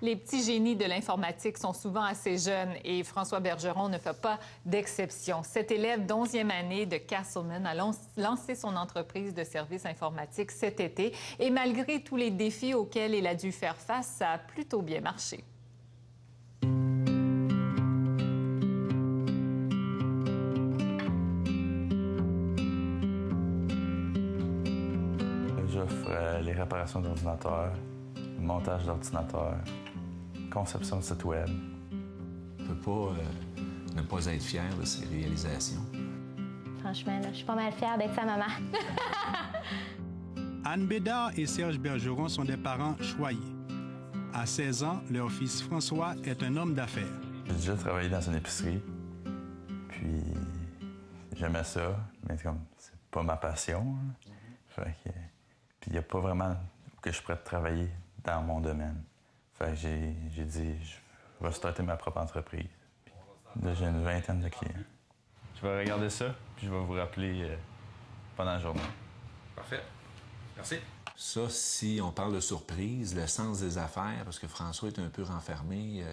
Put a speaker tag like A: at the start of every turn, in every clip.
A: Les petits génies de l'informatique sont souvent assez jeunes et François Bergeron ne fait pas d'exception. Cet élève d'11e année de Castleman a lancé son entreprise de services informatiques cet été et malgré tous les défis auxquels il a dû faire face, ça a plutôt bien marché.
B: J'offre les réparations d'ordinateurs, le montage d'ordinateurs, conception de site web.
C: On ne peut pas ne pas être fier de ses réalisations.
D: Franchement, là, je suis pas mal fière d'être sa maman.
E: Anne Bédard et Serge Bergeron sont des parents choyés. À 16 ans, leur fils François est un homme d'affaires.
B: J'ai déjà travaillé dans une épicerie, puis j'aimais ça, mais comme c'est pas ma passion. Fait que, puis il n'y a pas vraiment que je pourrais travailler dans mon domaine. Fait que j'ai dit, je vais starter ma propre entreprise. Puis là, j'ai une vingtaine de clients. Je vais regarder ça, puis je vais vous rappeler pendant la journée.
C: Parfait. Merci. Ça, si on parle de surprise, le sens des affaires, parce que François est un peu renfermé,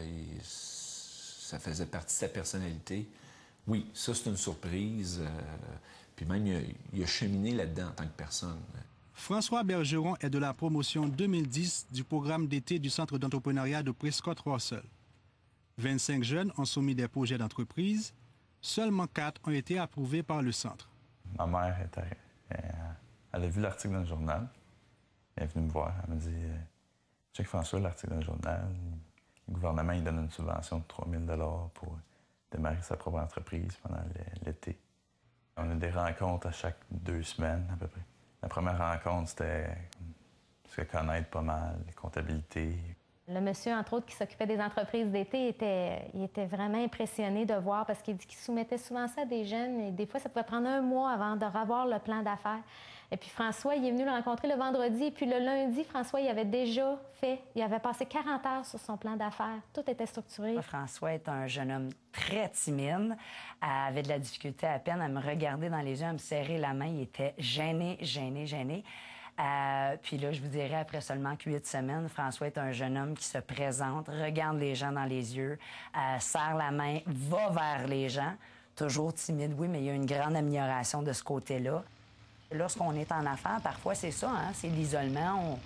C: ça faisait partie de sa personnalité. Oui, ça, c'est une surprise. Puis même, il a cheminé là-dedans en tant que personne.
E: François Bergeron est de la promotion 2010 du programme d'été du Centre d'entrepreneuriat de Prescott-Russell. 25 jeunes ont soumis des projets d'entreprise. Seulement 4 ont été approuvés par le centre.
B: Ma mère, elle a vu l'article dans le journal. Elle est venue me voir. Elle m'a dit « Check François, l'article dans le journal. Le gouvernement il donne une subvention de 3 000 pour démarrer sa propre entreprise pendant l'été. » On a des rencontres à chaque 2 semaines, à peu près. La première rencontre, c'était se connaître pas mal, les comptabilités.
D: Le monsieur, entre autres, qui s'occupait des entreprises d'été, il était vraiment impressionné de voir parce qu'il dit qu'il soumettait souvent ça à des jeunes et des fois, ça pouvait prendre un mois avant de revoir le plan d'affaires. Et puis François, il est venu le rencontrer le vendredi et puis le lundi, François, il avait déjà il avait passé 40 heures sur son plan d'affaires. Tout était structuré.
F: François est un jeune homme très timide, avait de la difficulté à peine à me regarder dans les yeux, à me serrer la main. Il était gêné. Puis là, je vous dirais, après seulement 8 semaines, François est un jeune homme qui se présente, regarde les gens dans les yeux, serre la main, va vers les gens. Toujours timide, oui, mais il y a une grande amélioration de ce côté-là. Lorsqu'on est en affaires, parfois, c'est ça, hein, c'est l'isolement.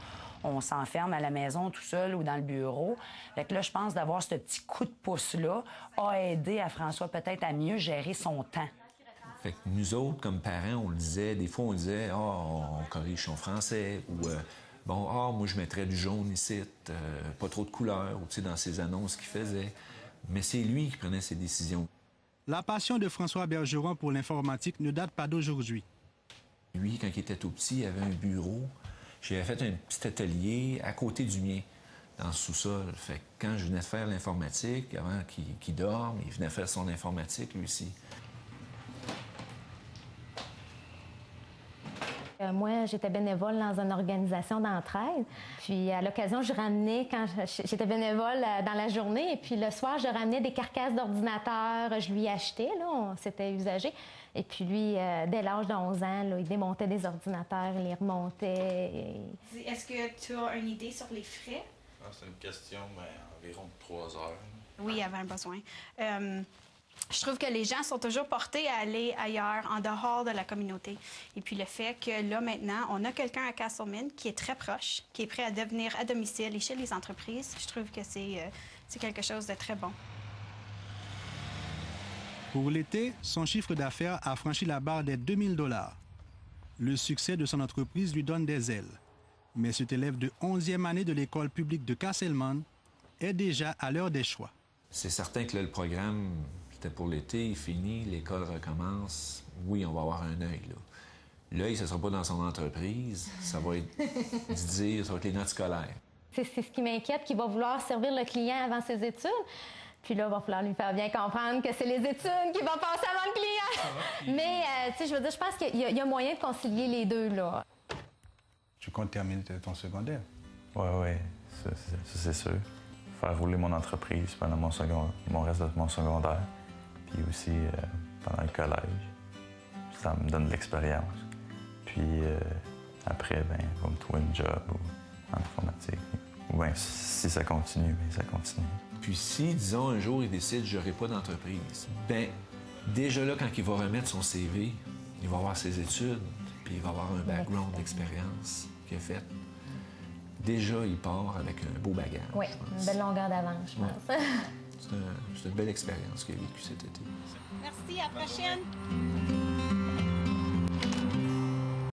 F: On s'enferme à la maison tout seul ou dans le bureau. Fait que là, je pense d'avoir ce petit coup de pouce-là a aidé à François peut-être à mieux gérer son temps.
C: Fait que nous autres, comme parents, on le disait, des fois, on disait « Ah, on corrige son français » ou « Bon, moi, je mettrais du jaune ici, pas trop de couleurs » ou tu sais, dans ses annonces qu'il faisait. Mais c'est lui qui prenait ses décisions.
E: La passion de François Bergeron pour l'informatique ne date pas d'aujourd'hui.
C: Lui, quand il était tout petit, il avait un bureau. J'avais fait un petit atelier à côté du mien, dans le sous-sol. Fait que quand je venais faire l'informatique, avant qu'il dorme, il venait faire son informatique, lui aussi.
D: Moi, j'étais bénévole dans une organisation d'entraide. Puis, à l'occasion, je ramenais, quand j'étais bénévole dans la journée, et puis le soir, je ramenais des carcasses d'ordinateurs. Je lui achetais, là, c'était usagé. Et puis lui, dès l'âge de 11 ans, là, il démontait des ordinateurs, il les remontait.
G: Est-ce que tu as une idée sur les frais?
B: C'est une question, mais environ 3 heures.
G: Oui, il y avait un besoin. Je trouve que les gens sont toujours portés à aller ailleurs, en dehors de la communauté. Et puis le fait que là, maintenant, on a quelqu'un à Castleman qui est très proche, qui est prêt à devenir à domicile et chez les entreprises, je trouve que c'est quelque chose de très bon.
E: Pour l'été, son chiffre d'affaires a franchi la barre des 2 000 $. Le succès de son entreprise lui donne des ailes. Mais cet élève de 11e année de l'école publique de Castleman est déjà à l'heure des choix.
C: C'est certain que là, le programme, c'était pour l'été, il finit, l'école recommence. Oui, on va avoir un œil, là. L'œil, ce ne sera pas dans son entreprise, ça va être ça va être les notes scolaires.
D: C'est ce qui m'inquiète, qu'il va vouloir servir le client avant ses études. Puis là, il va falloir lui faire bien comprendre que c'est les études qui vont passer avant le client. Mais, tu sais, je veux dire, je pense qu'il y a moyen de concilier les deux, là.
E: Tu comptes terminer ton secondaire?
B: Oui, ça c'est sûr. Faire rouler mon entreprise pendant mon reste de mon secondaire, puis aussi pendant le collège. Ça me donne de l'expérience. Puis après, il va me trouver une job en informatique. Ou bien, si ça continue, bien, ça continue.
C: Puis si, disons, un jour, il décide « je n'aurai pas d'entreprise », bien, déjà là, quand il va remettre son CV, il va avoir ses études, puis il va avoir un background d'expérience qu'il a fait. Déjà, il part avec un beau bagage.
D: Oui, une belle longueur d'avance, je pense.
C: C'est une belle expérience qu'il a vécue cet été.
G: Merci, à la prochaine.